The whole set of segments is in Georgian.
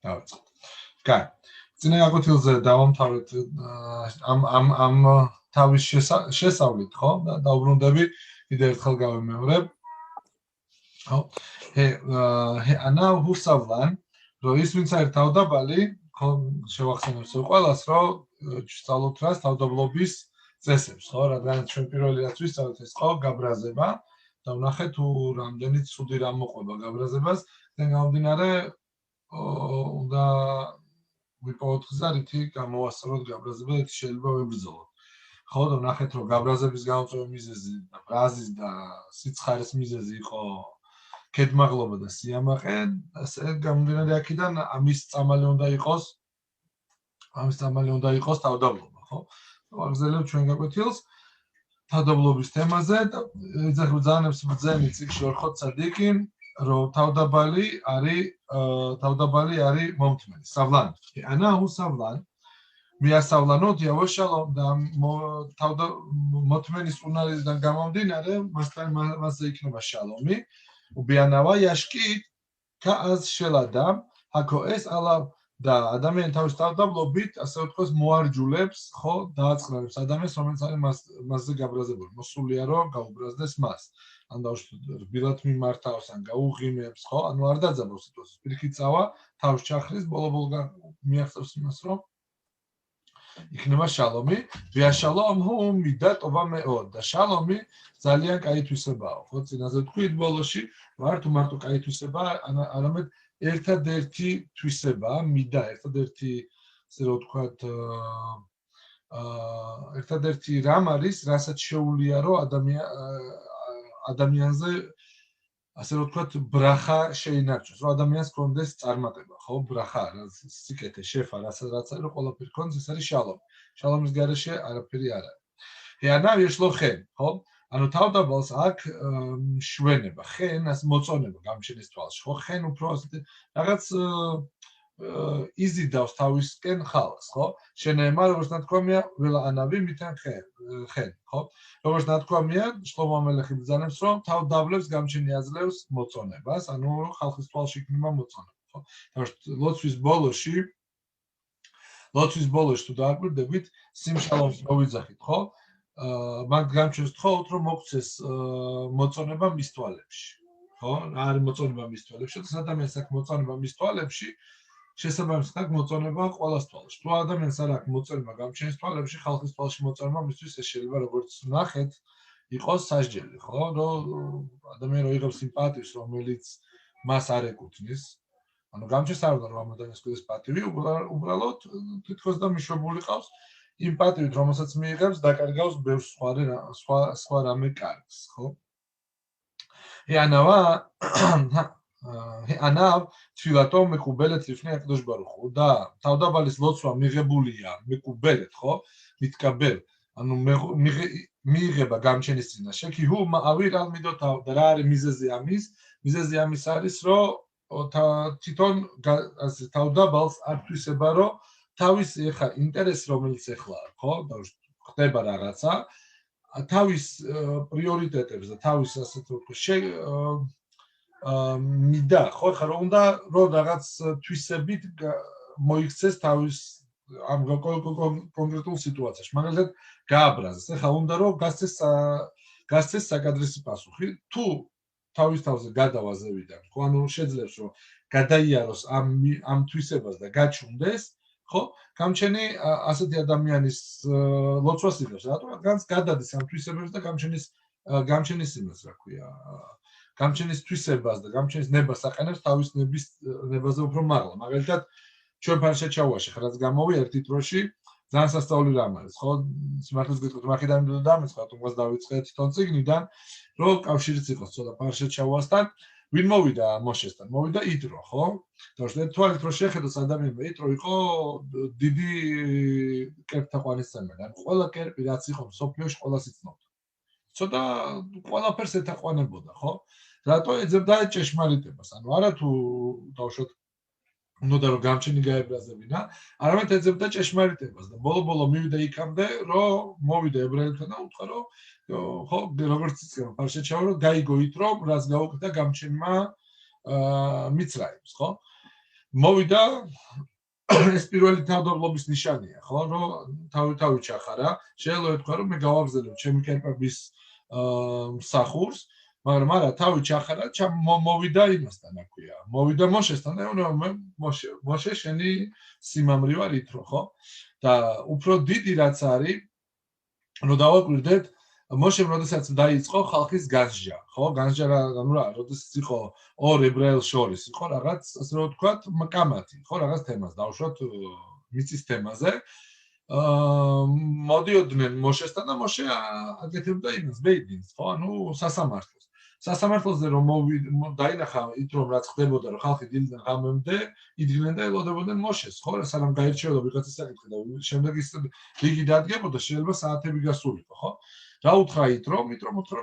დავიწყოთ. კაი. წინა გაკვეთილზე დავამთავრეთ ამ თავის შესავლით, ხო? და დავბრუნდები კიდევ ერთხელ გავიმეორებ. ხო? ანა ჰუსავლან, რომ ის ვინც არის თავდაბალი, ხო, შევახსენებთ ყველას, რომ ვსწავლოთ რას თავდაბლობის წესებს, ხო? რადგან ჩვენ პირველი რაც ვისწავლეთ ეს ხო, გაბრაზება და ვნახეთ თუ რამდენი ცუდი რამ მოყვება გაბრაზებას, then გამომდინარე უნდა ვიპოვოთ გზა, რითი გამოვასწოროთ გაბრაზება, რითი შეიძლება ვებრძოლოთ. ხო, და ვნახეთ რომ გაბრაზების გამოწვევის მიზეზი და ბრაზის და სიცხარის მიზეზი იყო კედმაღლობა და სიამაყე, ასე გამომდინარე აქედან ამის წამალი უნდა იყოს თავდაბლობა, ხო? ვაგრძელებ ჩვენ გაკვეთილს თავდაბლობის თემაზე და ეძახმძანებს ბრძენი წიგნში ორხოთ ცადიკი, რომ თავდაბალი არის მომთმენი, სავლანი. ანა უსავლან მიასავლანოთ იავაშალომ და მოთმენის უნარისგან გამომდინარე, მასზე იქნება შალომი. უბიანავა იაშკი კააზ შელადა, აქო ეს ალა და ადამიანი თავის თავდაბლობით, ასე ვთქვათ, მოარჯულებს, ხო, დააწყნარებს ადამიანს, რომელიც არის მასზე გაბრაზებული. მოსულია რომ გაუბრაზდეს მას. ან დავუშვათ რბილად მიმართავს, ან გაუღიმებს, ხო? ანუ არ დაძაბავს სიტუაციას. პირიქით წავა, თავს ჩახრის, ბოლო-ბოლო მიაღწევს იმას, რომ იქნება შალომი. ვიაშალომჰუ მიდა ტობა მეო და შალომი ძალიან კაი თვისებაა, ხო? წინაზე ვთქვით ბოლოში, ვარ თუ მარტო კაი თვისებაა, არამედ ერთადერთი თვისებაა, მიდა, ერთადერთი, ასე რომ ვთქვათ, ერთადერთი რამ არის, რასაც შეუძლია რომ ადამიანზე ასე რომ ვთქვათ, ბრახა შეინარჩუნოს, რომ ადამიანს კონდეს წარმატება, ხო? ბრახა, სიკეთე, შეფა, რაც არის, რომ ყველაფერი კონდეს, ეს არის შალომი. შალომის გარეშე არაფერი არ არის. ანა ვიშლოხენ, ხო? ანუ თავდაბალს აქ შვენება, ხენ ასე მოწონება გამჩენის თვალში, ხო? ხენ უფრო ასეთი რაღაც იზიდავს თავისკენ ხალხს, ხო? შენემა როგორც ნათქვამია, ველა ანავი მითან ხენ, ხო? როგორც ნათქვამია, შლომო ამელეხი ბრძანებს, რომ თავდაბლებს გამჩენი აძლევს მოწონებას, ანუ ხალხის თვალში იქნება მოწონება, ხო? ლოცვის ბოლოში თუ დააკვირდებით, სიმშალომს მოვიძახით, ხო? მაგ გამჩენს თხოვთ, რომ მოგცეს მოწონება მის თვალებში, ხო? რა არის მოწონება მის თვალებში? და ადამიანს აქვს მოწონება მის თვალებში, შესაბამისად აქვს მოწონება ყოველას თვალში. თუ ადამიანს არ აქვს მოწონება გამჩენის თვალებში, ხალხის თვალში მოწონება მისთვის ეს შეიძლება როგორც ნახეთ, იყოს სასჯელი, ხო? რომ ადამიანი რო იღებს სიმპათიას, რომელიც მას არ ეკუთვნის, ანუ გამჩენს არ უნდა რომ ამ ადამიანს გქონდეს პატივი, უბრალოდ თითქოს და მიშვებული ყავს იმ პატივით, რომელსაც მიიღებს, დაკარგავს ბევრ სხვა რამე კარგს, ხო? ანავ თვილატო მეკუბელეთ ლიფნე აკდოშ ბარუხუ და თავდაბალის ლოცვა მიღებულია მეკუბელეთ, ხო? მიტკაბელ, ანუ მიიღება გამჩენის წინაშე, კი ჰუ ავირალ მიდოთა და რა არის მიზეზი ამის? მიზეზი ამის არის, რომ თვითონ თავდაბალს არ თვისება, რომ თავის ეხა ინტერესი რომელიც ეხლა, ხო? ხდება რაღაცა, თავის პრიორიტეტებს და თავის ასე ვთქვათ, მიდა, ხო, ხა რომ უნდა რომ რაღაც თვისებით მოიქცეს თავის ამ კონკრეტულ სიტუაციაში. მაგალითად, გააბრაზეს. ეხა უნდა რომ გასცეს საკადრისი პასუხი, თუ თავის თავზე გადავაზევიდან, ხო, ანუ შეძლებს რომ გადაიაროს ამ თვისებას და გაჩუნდეს, ხო? გამჩენი ასეთი ადამიანის ლოცვას იღებს, რატომ? რადგან გადადის ამ თვისებებს და გამჩენის იმას, რა ქვია, გამჩენის თვისებას და გამჩენის ნებას აყენებს თავის ნებაზე უფრო მაღლა. მაგალითად, ჩვენ ფარშაჩაუაში ხარაც გამოვია ერთი დროში, ძალიან სასწაული რამ არის, ხო? სიმართლეს გითხრათ, მაქედან დამეწყოთ, თუმცა დავიწყეთ თვითონ წიგნიდან, რომ კავშირიც იყოს ცოტა ფარშაჩაუასთან, ვინ მოვიდა მოშესთან? მოვიდა იტრო, ხო? და თვალით რო შეხედოს ადამიანმა, იტრო იყო დიდი კერპთაყვანისმცემელი. ანუ ყველა კერპი რაც იყო მსოფლიოში, ყველას იცნობდა. ცოტა ყველაფერს ეთაყვანებოდა, ხო? რატო ეძებდა ჭეშმარიტებას? ანუ არა თუ დავუშვათ უნდა რომ გამჩენი გაებრაზებინა, არამედ ეძებდა ჭეშმარიტებას და ბოლო-ბოლო მივიდა იქამდე, რომ მოვიდა ებრაელთან და უთხრა, რომ ხო, როგორც იციან ფარშაჩაო, რომ გაიგო იტრო, რაც გაუკეთა გამჩენმა მიცრაებს, ხო? მოვიდა ეს პირველი თავდადლობის ნიშანია, ხო, რომ თავი ჩახარა, შეიძლება ეთქვა, რომ მე გავაგზავნებ ჩემი კერპების მსახურს, მაგრამ არა, თავი ჩახარა, მოვიდა იმასთან, აქვია. მოვიდა მოშესთან, მოშე შენი სიმამრი ვარ ითრო, ხო? და უფრო დიდი რაც არის, რომ დავაკვირდეთ, მოშემ როდესაც დაიწყო ხალხის განსჯა, ხო? განსჯა როდესაც იყო ორ ებრაელს შორის, იყო რაღაც, ასე რომ ვთქვათ, კამათი, ხო, რაღაც თემას დავუშვათ მიწის თემაზე. მოდიოდნენ მოშესთან და მოშე აკეთებდა იმას, ბეიდინს, ხო? ანუ სასამართლოს. სასამართლოზე რომ დაინახა ის რომ რაც ხდებოდა, რომ ხალხი დილიდან ღამემდე იდგნენ და ელოდებოდნენ მოშეს, ხო? სანამ გაირჩეოდა ვიღაცის საკითხი და შემდეგ ის რიგი დადგებოდა, შეიძლება საათები გასულიყო, ხო? რა უთხრა იტრომ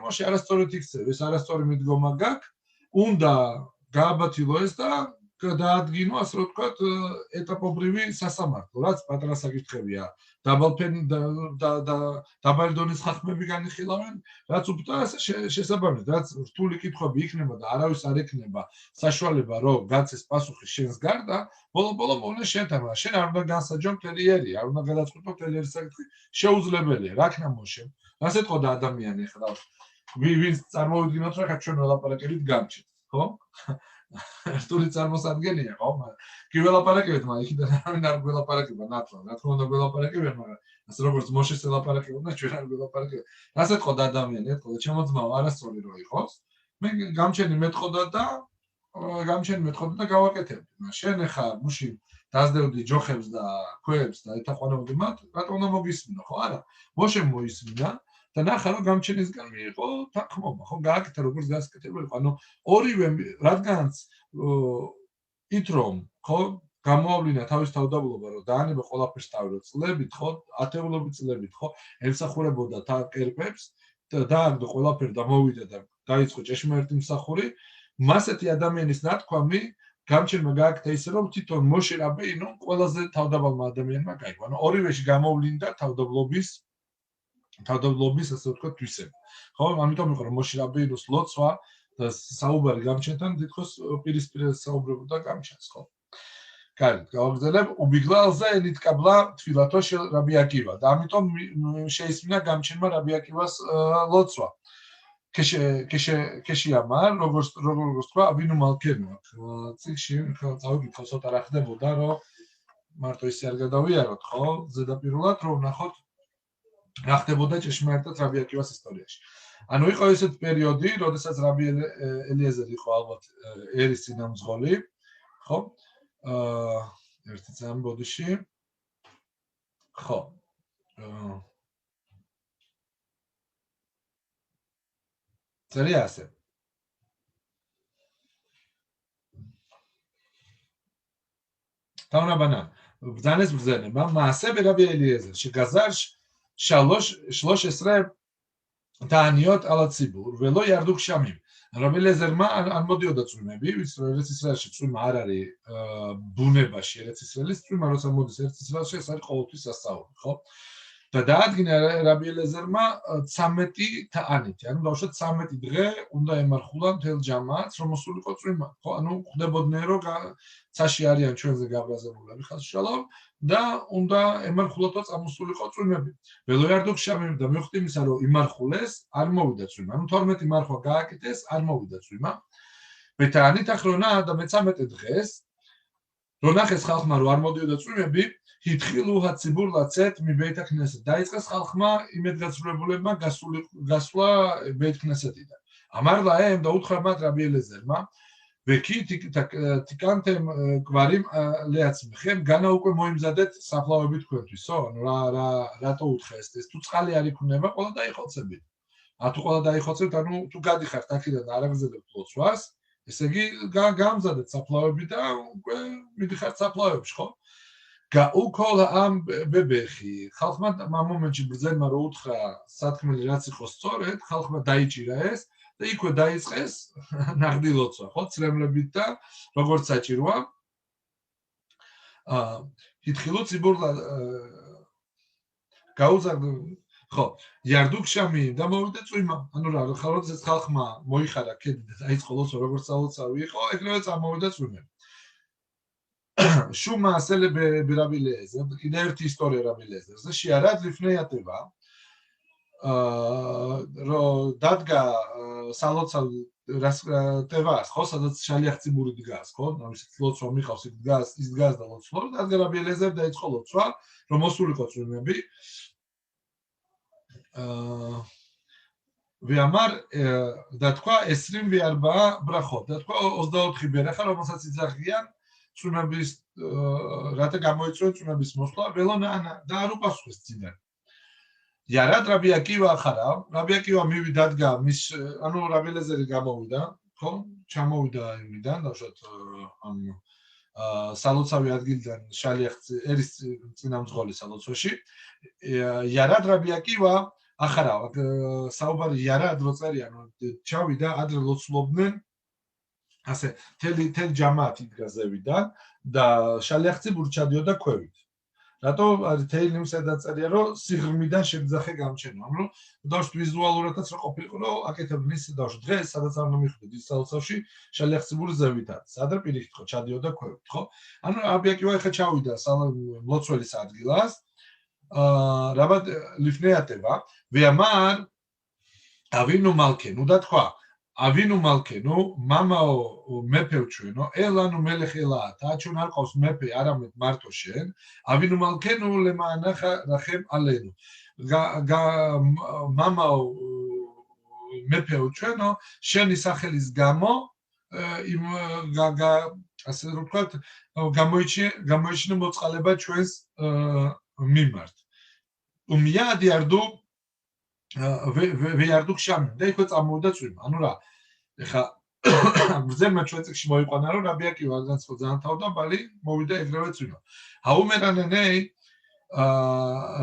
მოშე არასწორად იქცევ, ეს არასწორი მიდგომა გაქვს, უნდა გააბათილო ეს და დაადგინო, ასე რომ ვთქვათ, ეტაპობრივი სასამართლო, რაც პატარა საკითხებია. დაბალი დონის ხალხები განიხილავენ, რაც უფრო შესაბამისად, რაც რთული კითხვები იქნება და არავის არ ექნება საშუალება, რომ გაცეს პასუხი შენს გარდა, ბოლო მოვლენ შენთან, შენ არ უნდა განსაჯო მთელი ერი, არ უნდა გადაწყვეტო მთელი ერი საკითხი, შეუძლებელია, რა ქნა მოშე. რას ეთქოდა ადამიანი ახლა? ვინც წარმოვიდგინოთ, რა ჩვენ ველაპარაკებით გამჩეთ, ხო? რთული წარმოსადგენია, ხო? კი ველაპარაკებთ, მაგრამ იქიდან არავინ არ გველაპარაკება ნათლად. რა თქმა უნდა გველაპარაკებენ, მაგრამ ასე როგორც მოშეს ველაპარაკებდა, ჩვენ არ გველაპარაკებთ. რას ეთქოდა ადამიანი? ეთქოდა, ჩემო ძმაო, არასწორი რო იყოს. მე გამჩენი მეტყოდა და გავაკეთებდი. შენ ახლა მუში დაძდევდი ჯოხებს და ქვებს და ეთაყვანებოდი მათ, რატომ უნდა მოგისმინო, ხო? არა. მოშე მოისმინა და ნახა რომ გამჩენისგან მიიღო თანხმობა, ხო? გააკეთა როგორც გასაკეთებელი, ანუ ორივე რადგანაც ით რომ, ხო, გამოავლინა თავის თავდაბლობა, რომ დაანება ყველაფერს თავი, რომ წლებით, ხო, ათეულობით წლებით, ხო, ემსახურებოდა კერპებს და დააგდო ყველაფერი და მოვიდა და დაიწყო ჭეშმარიტი მსახური, მასეთი ადამიანის ნათქვამი გამჩენმა გააკეთა ისე, რომ თვითონ მოშე რაბეინო ყველაზე თავდაბალმა ადამიანმა გაიგო. ანუ ორივეში გამოვლინდა თავდაბლობის, ასე ვთქვათ, თვისება. ხო, ამიტომ იყო რომ მოშე რაბეინოს ლოცვა და საუბარი გამჩენთან თითქოს პირისპირ საუბრებოდა გამჩენს, ხო? კარგი, გავაგზავნებ უბიგლალზე ნიტკაბლა თვილათო რაბი აკივა და ამიტომ შეისმინა გამჩენმა რაბი აკივას ლოცვა. ქეშიამარ, როგორც თქვა, აბინუ მალქენო. წიგში წავიკითხო ცოტა რა ხდებოდა, რომ მარტო ისე არ გადავიაროთ, ხო? ზედაპირულად რომ ვნახოთ რა ხდებოდა ჭეშმარიტად რაბი აკივას ისტორიაში. ანუ იყო ესეთი პერიოდი, როდესაც რაბი ელიეზერი იყო ალბათ ერის წინამძღოლი, ხო? ერთი წამი ბოდიში. ხო. წერია ასე. დაუნაბანა, ბრძანეს ბრძანება, მასე რაბი ელიეზერ, შეგაზარშ შლოშ ესრე დაანიოთ ალაციბურ, ველო იარდუქ შამიმ. რაბი ელეზერმა არ მოდიოდა წვიმები, ვიც ერთ ისრაელში წვიმა არ არის ბუნებაში, ერთ ისრაელის წვიმა როცა მოდის ერთ ისრაელში, ეს არის ყოველთვის სასწაული, ხო? და დაადგინა რაბი ელეზერმა 13 თაანითი, ანუ დავუშვათ 13 დღე უნდა ემარხულა მთელ ჯამაათს, რომ მოსულიყო წვიმა, ხო? ანუ ხვდებოდნენ, რომ ცაში არიან ჩვენზე გაბრაზებულები, ხას უშალო და უნდა ემარხულათო წამოსულიყო წვიმები. ველოიარდუქ შამიმ და მიუხედავად იმისა, რომ იმარხულეს, არ მოვიდა წვიმა. ანუ 12 მარხვა გააკეთეს, არ მოვიდა წვიმა. ბეთანით ახრონა და მე-13 დღეს რო ნახეს ხალხმა, რომ არ მოდიოდა წვიმები, ჰითხილუ ჰაციბურ ლაცეთ მიბეითა ქნესეთ. დაიწყეს ხალხმა იმედგაცრუებულებმა გასვლა ბეით ქნესეთიდან. ამარ ლაემ და უთხრა მათ რაბი ელეზერმა, ვექი თიკანთემ გვარიმ ლეაცმი. ხემ განა უკვე მოიმზადეთ საფლავები თქვენთვისო? ანუ რატო უთხრა ეს? თუ წყალი არ იქნება, ყველა დაიხოცებით. თუ ყველა დაიხოცებთ, ანუ თუ გადიხართ აქედან და არ აგზადებთ ლოცვას, ესე იგი გამზადეთ საფლავები და უკვე მიდიხართ საფლავებში, ხო? გაუკოლა ამ ბებეხი. ხალხმა ამ მომენტში ბრძენმა რო უთხრა სათქმელი რაც იყო სწორედ, ხალხმა დაიჭირა ეს და იქვე დაიწყეს ნაღდი ლოცვა, ხო? ცრემლებით და როგორც საჭიროა. ჰითხილუ ციბურ გაუზარდო ხო, იარდუქ შამი და მოვიდა წვიმა. ანუ რა, ხალხს ხალხმა მოიხარა ქედი და დაიწყო ლოცვა, როგორც სალოცავი იყო, ეგრევე წამოვიდა წვიმები. შუმა ასელი ברבי אליעזר, კიდე ერთი ისტორია რაბი אליעזერზე, שירד לפני התיבה, დადგა სალოცავ ტევას, ხო, სადაც შალიახ ციბური დგას, ხო, ამის ლოცვა მიყავს, იქ დგას, ის დგას და ლოცვა, დადგა რაბი אליעזר დაიწყო ლოცვა, რომ მოსულიყო წვიმები. ואמר, და თქვა 24 ბრახოთ, და თქვა 24 ბერახა, რომელსაც იძახიან წვიმების რათა გამოიწვიოს წვიმების მოსვლა, ველონანა და არ უპასუხეს წინან. იარად რაბი აკივა ახარავ, რაბი აკივა მივიდა დადგა მის, ანუ რაბი ელეზერი გამოვიდა, ხო? ჩამოვიდა იმიდან, დავშოთ ამ სალოცავი ადგილიდან შალიახ ერის წინამძღოლის სალოცვაში. იარად რაბი აკივა ახარავ, საუბარი იარად რო წერიან, ჩავიდა ადრე ლოცულობდნენ ასე თელი ჯამაათი იდგა ზევიდან და შალიახ ციბური ჩადიოდა ქვევით. რატო არის თელი იმისა დაწერია რომ სიღრმიდან შეგძახე გამჩენო. ანუ დავშთ ვიზუალურადაც რა ყოფილიყო რომ აკეთებდნენ ის დავშთ დღეს სადაც არ მომიხვდით ის სალოცავში შალიახ ციბური ზევით არის. ადრე პირიქით ხო ჩადიოდა ქვევით, ხო? ანუ აბიაკივა ეხა ჩავიდა ლოცველის ადგილას. რაბად ლიფნეატება ვეამარ ავინუ მალქენუ და თქვა ავინუ მალქენუ მამაო მეფე ჩვენო ელანუ მელეხელათა ჩვენ არ ყავს მეფე არამედ მარტო შენ ავინუ მალქენუ ლემანახა რახემ ალენუ მამაო მეფე ჩვენო შენი სახელის გამო იმ ასე რომ ვთქვათ გამოიჩინე მოწყალება ჩვენს მიმართ უმიადი არდუ ვეარდუ ხშამი და იქ წამოვიდა წვიმა ანუ რა ეხა ბრძემა ჩვენ წიგში მოიყვანა რომ რაბი აკივა განსხვავ ძალიან თავდაბალი მოვიდა ეგრევე წვიმა აუმერანენეი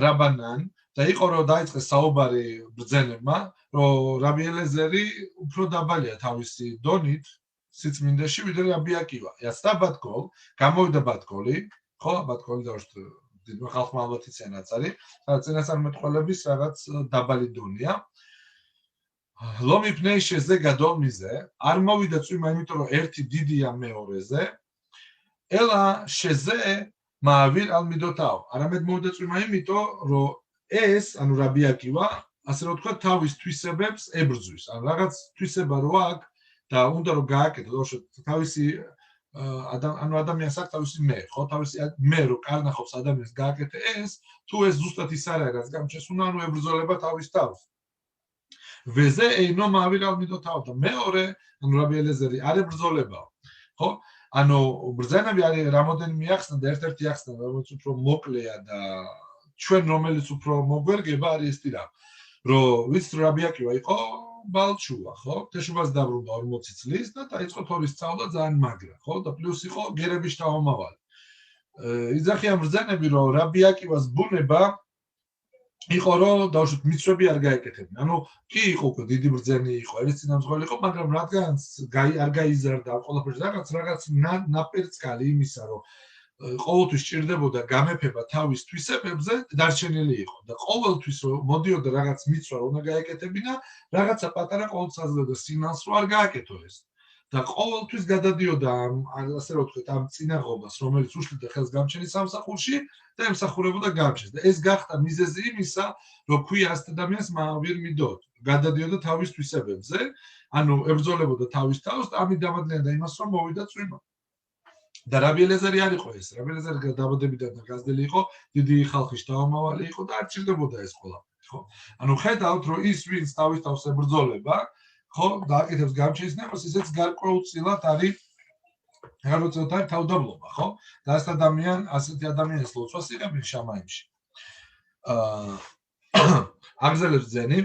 რაბანან და იყო რომ დაიწყეს საუბარი ბრძენებმა რომ რაბი ელეზერი უფრო დაბალია თავისი დონით სიწმინდეში ვიდრე რაბი აკივა იაცდა ბათკოლ გამოვიდა ბათკოლი ხო ბათკოლი დავშთ ხალხმა ალბათ იციან რაც არის წინასწარმეტყველების რაღაც დაბალი დონია ლომი პნეი შეზე გადოლ მიზე არ მოვიდა წვიმა იმიტომ რომ ერთი დიდია მეორეზე ელა შეზე მაავირ ალმიდოტაო არამედ მოვიდა წვიმა იმიტომ რომ ეს ანუ რაბი აკივა ასე რომ თქვა თავის თვისებებს ებრძვის ან რაღაც თვისება რო აქვს და უნდა რომ გააკეთო თავისი ანუ ადამიანს აქვს თავისი მე, ხო, თავისი მე რო კარნახობს ადამიანს გააკეთე ეს, თუ ეს ზუსტად ის არ არის, რაც გამჩესუნა, ანუ ებრძოლება თავის თავს. ვეზე ეინო მავირალმიდო თავ და მეორე, ანუ რაბი ელეზერი არ ებრძოლებაო. ხო? ანუ ბრძენები არის რამოდენიმე ახსნა და ერთ-ერთი ახსნა, რომელიც უფრო მოკლეა და ჩვენ რომელიც უფრო მოგვერგება არის ეს ტირა. რომ ვიცით რაბი აკივა იყო ბალჩუა, ხო? თეშუბას დაბრუნდა 40 წლის და დაიწყო თორის სწავლა ძალიან მაგრა, ხო? და პლუს იყო გერების შთამომავალი. იძახიან ბრძენები, რომ რაბი აკივას ბუნება იყო რომ დავუშვით მიწვები არ გაეკეთებინა. ანუ კი იყო უკვე დიდი ბრძენი იყო, ერის წინამძღოლი იყო, მაგრამ რადგან არ გაიზარდა ყველაფერს რაღაც ნაპერწკალი იმისა, რომ ყოველთვის ჭირდებოდა გამეფება თავის თვისებებზე დარჩენილი იყო და ყოველთვის რომ მოდიოდა რაღაც მიწვა რომ უნდა გაეკეთებინა, რაღაცა პატარა ყოველწლიურად სიგნალს რო არ გააკეთო ეს. და ყოველთვის გადადიოდა ასე რომ ვთქვით ამ წინაღობას, რომელიც უშლიდა ხელს გამჩენის სამსახურში და ემსახურებოდა გამჩენს. და ეს გახდა მიზეზი იმისა, რომ ქვია ასეთ ადამიანს მაავირ მიდოთ. გადადიოდა თავის თვისებებზე, ანუ ებრძოლებოდა თავის თავს და ამით დამადლიანდა იმას, რომ მოვიდა წვიმა. და რაბი ელეზერი არ იყო ეს. რაბი ელეზერი დაბადებიდან და გაზრდილი იყო, დიდი ხალხის შთამომავალი იყო და არ ჭირდებოდა ეს ყველაფერი, ხო? ანუ ხედავთ, რომ ის ვინც თავის თავს ებრძოლება, ხო, დააკეთებს გამჩენს, ისეც გარკვეულწილად არის გარკვეულწილად თავდაბლობა, ხო? და ასეთი ადამიანის ლოცვას იღებენ შამაიმში. აგზელებს ძენი,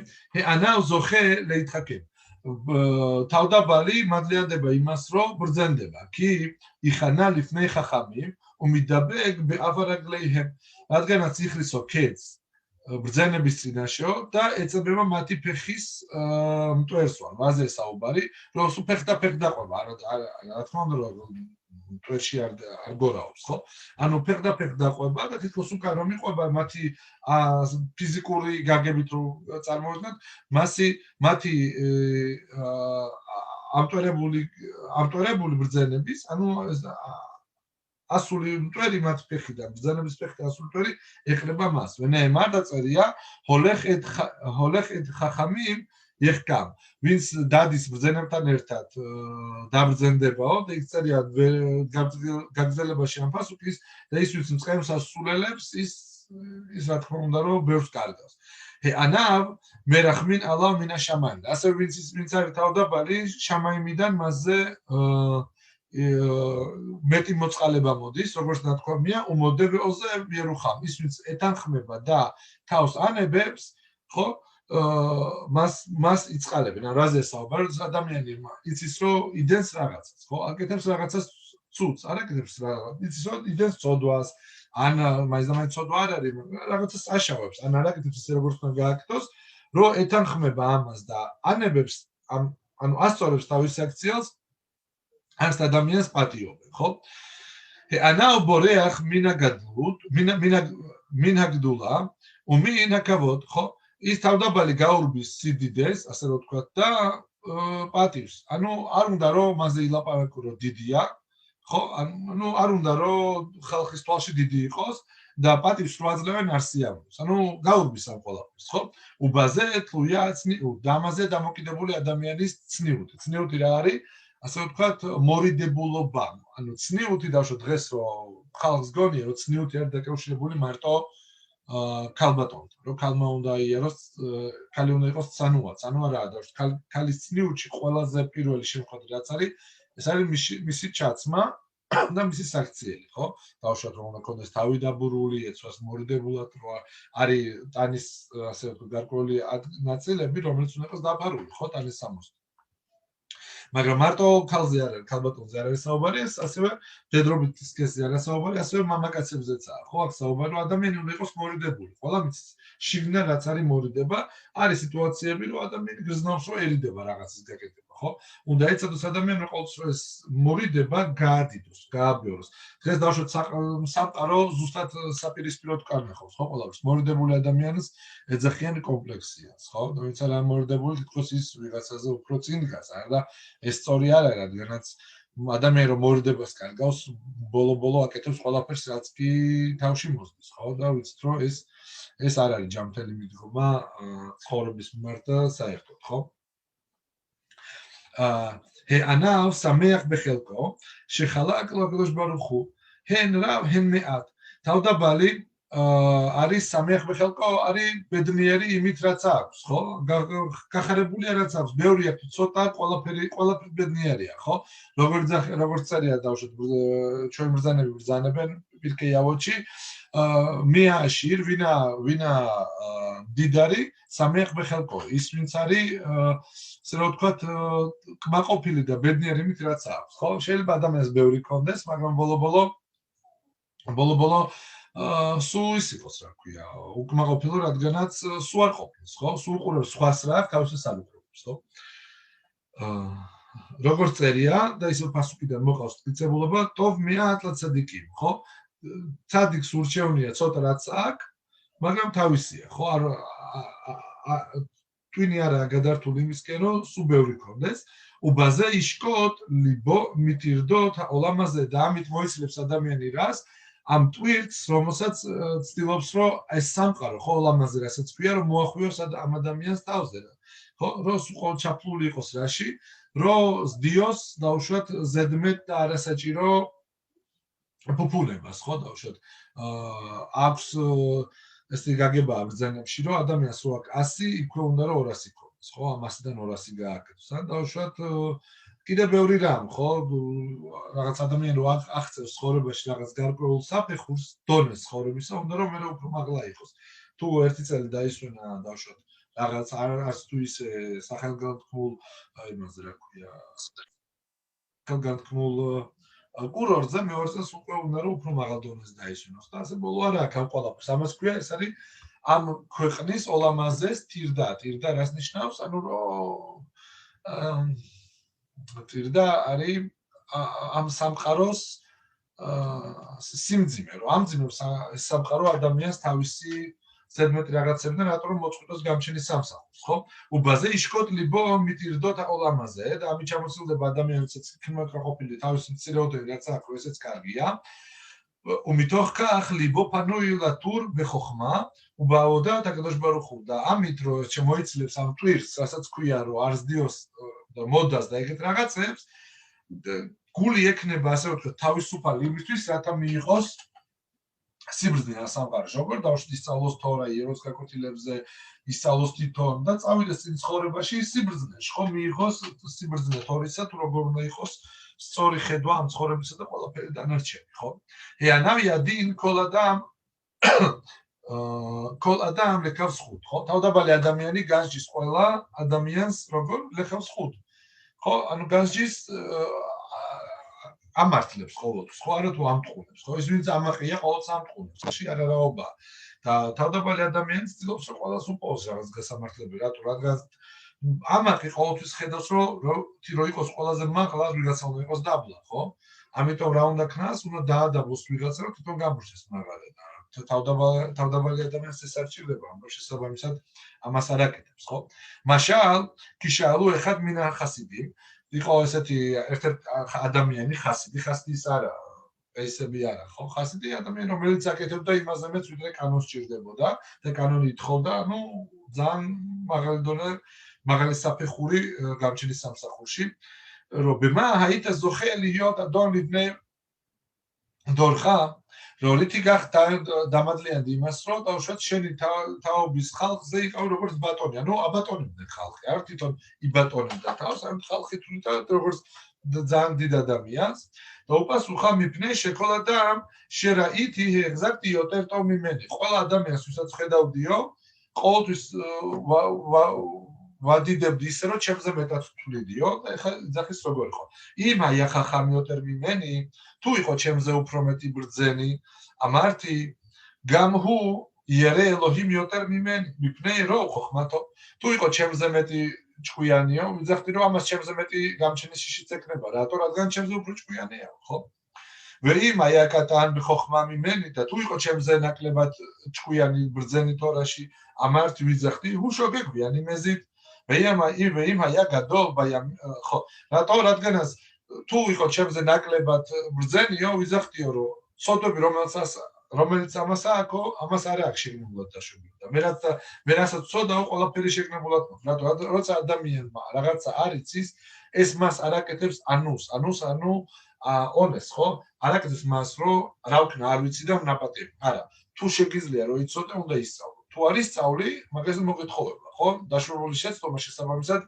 ანაუ ზოხე ლეითხაკენ. თავდაბალი მადლიანდება იმას, რომ ბრძენდება. კი იხანა ლიფნეი ხახამიმ უმიდაბეგ ბეავარაგლეიჰემ. რადგანაც იხრისო ქედს ბრძენების წინაშეო და ეწებება მათი ფეხის მტვერსვა. მაზე საუბარი, რომ სულ ფეხ და ფეხ დაყვება. რა თქმა უნდა, რომ მტვერში არ გორაობს, ხო? ანუ ფეხ და ფეხ დაყვება და თითქოს უკან რომ იყვება მათი ფიზიკური გაგებით რო წარმოვიდგინოთ, მათი ამტვერებული ბრძენების, ანუ ასული მტვერი მათ ფეხიდან, ბრძანების ფეხიდან ასული მტვერი ეყრება მას. ვნეემარ დაწერია ჰოლეხ ედ ხახამიმ ეხკამ. ვინც დადის ბრძენებთან ერთად დაბრძენდებაო და იქ წერია გაგრძელებაში ამ ფასუქის და ის ვინც მწყემს ასულელებს ის რა თქმა უნდა რომ ბევრს კარგავს. ანავ მერახმინ ალა მინა შამაიმ. ასე ვინც არის თავდაბალი შამაიმიდან მასზე მეტი მოწყალება მოდის, როგორც ნათქვამია, უმოდევოზე ვიერუხამ. ის ვინც ეთანხმება და თავს ანებებს, ხო? მას იწყალებენ. რაზე საუბარი? ადამიანი იცის რომ იდენს რაღაცას, ხო? აკეთებს რაღაცას ცუდს, არ აკეთებს რაღაცას, იცის რომ იდენს წოდვას, ან მაინც წოდვა არ არის, რაღაცას აშავებს, ან არ აკეთებს ისე როგორც უნდა გააკეთოს, რომ ეთანხმება ამას და ანებებს, ანუ ასწორებს თავის აქციელს, არც ადამიანს პატიობენ, ხო? ანაო ბორეახ მინაგდულა, უმინაკავოდ, ხო? ის თავდაბალი გაურბის სიდიდეს, ასე რომ ვთქვათ და პატივს. ანუ არ უნდა რომ მასზე ილაპარაკო რომ დიდია, ხო? ანუ არ უნდა რომ ხალხის თვალში დიდი იყოს და პატივს რო აძლევენ არ სიამოვნებს. ანუ გაურბის ამ ყველაფერს, ხო? უბაზე თლუია ცნიუტი, და ამაზე დამოკიდებული ადამიანის ცნიუტი. ცნიუტი რა არის? ასე ვთქვათ, მორიდებულობა. ანუ ცნიუტი დავშო დღეს რომ ხალხს გონია რომ ცნიუტი არის დაკავშირებული მარტო ქალბატონთან, რომ ქალმა უნდა იაროს, ქალი უნდა იყოს ცანუა, ცანუა რა და ქალის ცნიუტში ყველაზე პირველი შემთხვევა რაც არის, ეს არის მისი ჩაცმა და მისი საქციელი, ხო? დავუშვათ რომ უნდა კონდეს თავი დაბურული, ეცვას მორიდებულად, რომ არის ტანის ასე ვთქვათ გარკვეული ნაწილები, რომელიც უნდა იყოს დაფარული, ხო, ტანის სამოსთან. მაგრამ მარტო ქალზე არ არის, ქალბატონზე არ არის საუბარი, ასევე დედრობით სქესზე არ არის საუბარი, ასევე მამაკაცებზეცაა. ხო, აქ საუბარი რომ ადამიანი უნდა იყოს მორიდებული. ყველა მის შიგნიდან რაც არის მორიდება, არის სიტუაციები, რომ ადამიანი გრძნობს, რომ ერიდება რაღაცის გაკეთება, ხო? უნდა ეცადოს ადამიანმა ყოველთვის ეს მორიდება გაადიდოს, გააბიოროს. დღეს დავუშვათ სამყარო ზუსტად საპირისპიროდ კარნახობს, ხო, ყველაფერს. მორიდებული ადამიანს ეძახიან კომპლექსიას, ხო? და ვინც არა მორიდებული, თითქოს ის ვიღაცაზე უფრო წინ დგას, არა? ეს სწორი არ არის, რადგანაც ადამიანი რომ მორიდებას კარგავს, ბოლო-ბოლო აკეთებს ყველაფერს, რაც კი თავში მოსდის, ხო? და ვიცით რომ ეს არ არის ჯანმრთელი მიდგომა ცხოვრების მიმართ და საერთოდ, ხო? ანავ სამეახ ბეხელკო შეხალაკ ლაკდოშ ბარუხუ ჰენ რა ჰენ მეათ თავდაბალი არის სამეახ ბეხელკო არის ბედნიერი იმით რაც აქვს, ხო? გახარებულია რაც აქვს, ბევრი აქვს, ცოტა ყველაფერი ბედნიერია, ხო? როგორც წერია დავუშვათ ჩვენ ბრძანები ბრძანებენ პირკე ავოჩი მეაშիր ვინა დიდარი სამეახ ბეხელკო ის ვინც არის ასე რომ ვთქვათ კმაყოფილი და ბედნიერი იმით რაც აქვს, ხო? შეიძლება ადამიანს ბევრი ქონდეს, მაგრამ ბოლო-ბოლო სულ ის იყოს, რა ქვია, უკმაყოფილო, რადგანაც სულ არ ყოფილს, ხო? სულ უყურებს სხვას რა აქვს, თავისას არ უყურებს, ხო? როგორც წერია და ისევ ფასუქიდან მოყავს მტკიცებულობა, ტოვ მეათ ლაცადიკიმ, ხო? ცადიკს ურჩევნია ცოტა რაც აქვს, მაგრამ თავისია, ხო? twini არა გადართული იმისკენ, რომ სულ ბევრი ქონდეს. უბაზე იშკოთ ლიბო მიტირდოთ ოლამაზე და ამით მოიცლებს ადამიანი რას? ამ ტვირთს, რომელსაც ცდილობს, რომ ეს სამყარო, ხო, ოლამაზე რასაც ქვია, რომ მოახვიოს ამ ადამიანს თავზე. ხო, რომ სულ ჩაფლული იყოს რაში, რომ ზდიოს დაუშვათ ზედმეტ და არასაჭირო ფუფუნებას, ხო, დაუშვათ აქვს ესე გაგებაა ბრძანებში, რომ ადამიანს რო აქვს 100, იქვე უნდა რომ 200 ქონდეს, ხო? 100-დან 200 გააკეთოს. ან დაუშვათ კიდე ბევრი რამ, ხო? რაღაც ადამიანი რო აღწევს ცხოვრებაში რაღაც გარკვეულ საფეხურს, დონეს ცხოვრებისა, უნდა რომ მე უფრო მაღლა იყოს. თუ ერთი წელი დაისვენა დაუშვათ რაღაც არც თუ ისე სახელგანთქმულ იმაზე რა ქვია, სახელგანთქმულ კურორტზე მეორე წელს უკვე უნდა რომ უფრო მაღალ დონეს დაისვენოს და ასე ბოლო არა აქ ამ ყველაფერს. ამას ქვია ეს არის ამ ქვეყნის ოლამაზეს თირდა. თირდა რას ნიშნავს? ანუ რომ თირდა არის ამ სამყაროს სიმძიმე, რომ ამძიმებს სამყარო ადამიანს თავისი ზედმეტი რაღაცებიდან, რატომ რომ მოწყვიტოს გამჩენის სამსახურს, ხო? უბაზე იშკოთ ლიბო მიტირდოთ ოლამაზე და ამით ჩამოცილდება ადამიანიც ქიმოთრაყოფილი თავისი მცირეოდენი რაც აქვს, ესეც კარგია. ומתוך כך ליבו פנוי לתור בחוכמה, ובעבודת הקדוש ברוך הוא. דאמית רואה שמועצלס ამ ტვირს, რასაც ქვია რომ არს დიოს და მოდას და ეგეთ რაღაცებს, გული ექნება ასე ვთქვათ თავისუფალი იმისთვის, რათა მიიღოს სიბრძნე სამყაროში. როგორ დავშვით ისწავლოს თორა იეროს გაკვეთილებზე, ისწავლოს თვითონ და წავიდეს წინ ცხოვრებაში სიბრძნეში, ხო მიიღოს სიბრძნე თორისა თუ როგორ უნდა იყოს სწორი ხედვა ამ ცხოვრებისა და ყველაფერი დანარჩენი, ხო? Ეანავია დინ כל אדם לכף זכות, ხო? თავდაბალი ადამიანი განსჯის ყველა ადამიანს როგორ ლეხევ ზღუდ. ხო? ანუ განსჯის ამართლებს ყოველთვის, ხო არა თუ ამტყუნებს, ხო? ის ვინც ამაყია ყოველთვის ამტყუნებს, ხში არარაობა. და თავდაბალი ადამიანი ცდილობს რომ ყველას უპოვოს რაღაც გასამართლებელი, რატო? რადგან ამაყი ყოველთვის ხედავს რომ იყოს ყველაზე მაღლა, ვიღაცა უნდა იყოს დაბლა, ხო? ამიტომ რა უნდა ქნას, უნდა დაადაბოს ვიღაცა რომ თვითონ გამორჩეს მაღლა და თავდაბალი ადამიანს ეს არ ჭირდება, ამიტომ შესაბამისად ამას არ აკეთებს, ხო? მაშალ კიშალუ ეხად მინა ხასიდი, იყო ესეთი ერთ-ერთი ადამიანი ხასიდი, ხასიდი ის არა, ესები არა, ხო? ხასიდი ადამიანი, რომელიც აკეთებდა იმაზე მეც, ვიდრე კანონს ჭირდებოდა და კანონი ითხოვდა, ანუ ძალიან მაღალი საფეხური გამჩენის სამსახურში, რომ ბემა ჰაიტა ზოხე להיות אדון לבני דורך, როლითი გახდა დამადლიანდი იმას, რომ თავშოთ შენი თაობის ხალხზე იყავი როგორც ბატონი, ანუ აბატონებდნენ ხალხი, არ თვითონ იბატონებდა თავს, ან ხალხი თვითონ როგორც ძალიან დიდ ადამიანს და უპასუხა მიფნე შეკოლადა შერაითი ეგზაქტი იოტერტო მიმენი. ყველა ადამიანს ვისაც ხედავდიო, ყოველთვის ვადიდებდი ისე, რომ ჩემზე მეტად თვლიდიო და ეხლა ძახის როგორ იყო. იმა იახახამი იოტერ მიმენი, თუ იყო ჩემზე უფრო მეტი ბრძენი, ამართი გამჰუ იერე ელოჰიმ იოტერ მიმენი, მიფნე რო ხოხმათო. თუ იყო ჩემზე მეტი ჭკვიანიო, ვიძახდი რომ ამას ჩემზე მეტი გამჩენის შიშიც ეკნება, რატო? რადგან ჩემზე უფრო ჭკვიანია, ხო? ვეიმა იაკატან ხოხმა მიმენი და თუ იყო ჩემზე ნაკლებად ჭკვიანი ბრძენი თორაში, ამართი ვიძახდი, უშო გეგვიანი მეზით. ვეიმა იაკადო ბაიამ, ხო, რატო? რადგანაც თუ იყო ჩემზე ნაკლებად ბრძენიო, ვიზახდიო რომ სოდები რომელიც ამას აქვს, ამას არ აქვს შეგნებულად დაშვებული და მერასაც ცოდაო ყველაფერი შეგნებულად მაქვს. რატო? როცა ადამიანმა რაღაცა არ იცის, ეს მას არ აკეთებს ანუს, ანუ ონეს, ხო? არ აკეთებს მას, რომ რა ვქნა, არ ვიცი და ვნაპატიებ. არა, თუ შეგიძლია რომ იცოდე, უნდა ისწავლო. თუ არ ისწავლი, მაგაზე მოგეთხოვება, ხო? დაშვებული შეცდომა შესაბამისად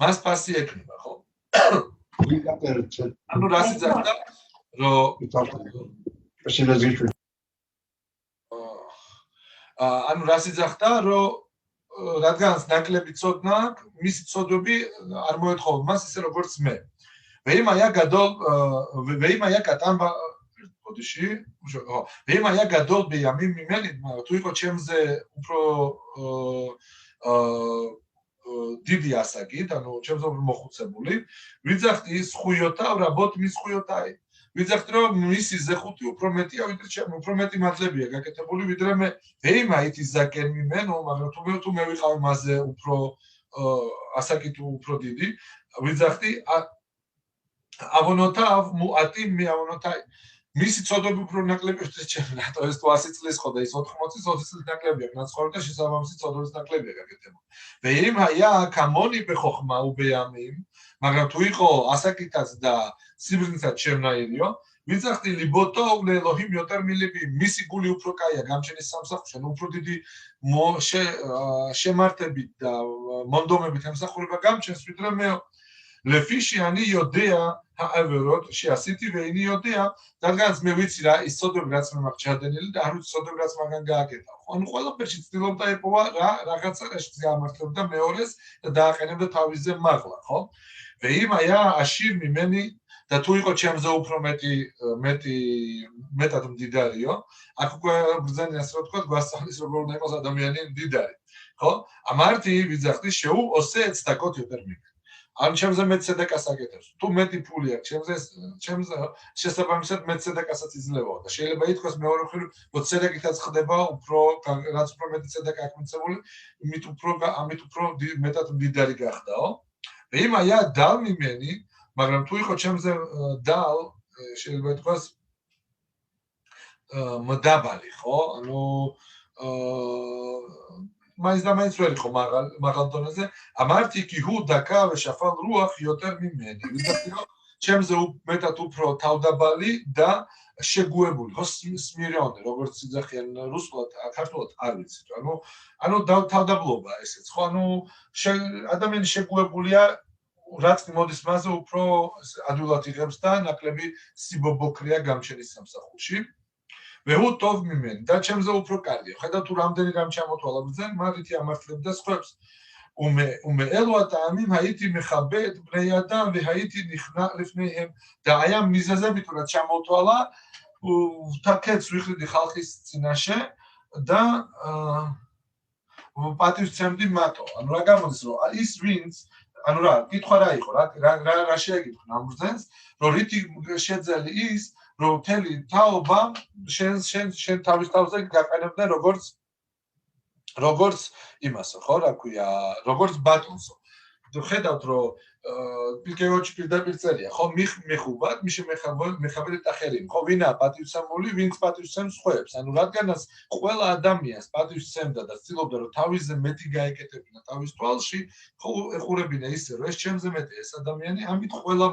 მას პასი ექნება, ხო? ანუ რას იძახდა, რომ რადგანაც ნაკლები ცოდნა აქვს, მისი ცოდვები არ მოეთხოვა მას ისე როგორც მე. ვეიმა იაკატან ბოდიში, ვეიმა იაკადოლ ბიამი მიმენი, თუ იყო ჩემზე უფრო დიდი ასაკით, ანუ ჩემზე უფრო მოხუცებული, ვიძახდი ის ხუიოთა, რაბოთ მის ხუიოთაი. ვიძახდი რომ მისი ზეხუთი უფრო მეტია, ვიდრე ჩემი, უფრო მეტი მადლებია გაკეთებული, ვიდრე მე. ვეიმა ითი ზაკენ მიმენო, მაგრამ თუ მე ვიყავი მასზე უფრო ასაკით უფრო დიდი, ვიძახდი ავონოთა მუატი მე ავონოთაი. მისი ცოდვები უფრო ნაკლები ხდეს ჩემი, რატო ეს თუ 100 წლის ხო და ის 80 წლის ნაკლებია, ნაცხოვრებ და შესაბამისი ცოდვების ნაკლებია გაკეთებული. ვეიმაია კამონი ბეხოხმა უბეამი, მაგრამ თუ იყო ასაკითაც და სიბრძნითაც შემნაირიო, ვიძახდი ლიბოტო ელოჰიმ იოტერ მილიბი, მისი გული უფრო კაია გამჩენის სამსახურში, უფრო დიდი შემართებით და მონდომებით ემსახურება გამჩენს, ვიდრე მე ლეფიშიანი იოდეა აევეროთ შეასიტი ვეინი იოდეა, რადგანაც მე ვიცი რა ის ცოდვები რაც მე მაქვს ჩადენილი და არ ვიცი ცოდვები რაც მაგან გააკეთა. ანუ ყველაფერში ცდილობდა ეპოვა რაღაცა რაშიც გაამართლებდა მეორეს და დააყენებდა თავისზე მაღლა, ხო? ვეიმაია აშირ მიმენი და თუ იყო ჩემზე უფრო მეტად მდიდარიო, აქ უკვე ბრძენი ასე რომ თქვა, გვასწავლის როგორ უნდა იყოს ადამიანი მდიდარი, ხო? ამართი ვიძახდი შეუ ოსეც და კოტი ტერმინი. ან ჩემზე მეც ცედაკას აკეთებს. თუ მეტი ფული აქვს, ჩემზე შესაბამისად მეც ცედაკასაც იძლევა და შეიძლება ითქვას მეორე მხრივ, რომ ცედაკითაც ხდება უფრო რაც უფრო მეტი ცედაკა აქვს მიცემული, ამით უფრო მეტად მდიდარი გახდაო. ვეიმაია დალ მიმენი, მაგრამ თუ იყო ჩემზე დალ შეიძლება ითქვას მდაბალი, ხო? ანუ მაინც და მაინც ვერ იყო მაღალ დონეზე. ამარტი კი ჰუ დაკავე შაფალ რუახ იოტერ მიმენი. ვიდრე რომ ჩემზე მეტად უფრო თავდაბალი და შეგუებული, ხო, სმირიონი, როგორც იძახიან რუსულად, ქართულად არ ვიცით. ანუ თავდაბლობა ესეც, ხო? ანუ ადამიანი შეგუებულია რაც მოდის მასზე უფრო ადვილად იღებს და ნაკლები სიბობოქრია გამჩენის სამსახურში. ვეუ ტოვ მიმენი და ჩემზე უფრო კარგია. ხედავ თუ რამდენი რამ ჩამოთვალა ბრძენ, მარითი ამართლებდა სხვებს. უმე ელვატა ამიმ ჰაითი მეხაბედ ბნეი ადამ ვეჰაითი ნიხნა ლიფნეიჰემ და აი ამ მიზეზებით რაც ჩამოთვალა, თაკეთს ვიხდიდი ხალხის წინაშე და პატივს ცემდი მათო. ანუ რა გამოდის, რომ ის ვინც ანუ რა, კითხვა რა იყო, რა შეეგებინო ამ ბრძენს, რომ რითი შეძელი ის, რომ მთელი თაობა შენ თავის თავზე გაყენებდა როგორც იმასო, ხო, რა ქვია, როგორც ბატონსო. ხედავთ, რომ პილკევოჩი პირდაპირ წერია, ხო, მიხუბად, მიშე მეხაბედეთ ახერიმ, ხო, ვინა პატივცემული, ვინც პატივცემს სხვებს. ანუ რადგანაც ყველა ადამიანს პატივცემდა და ცდილობდა, რომ თავისზე მეტი გაეკეთებინა თავის თვალში, ხო, ეხურებინა ისე, რომ ეს ჩემზე მეტია ეს ადამიანი, ამით ყველა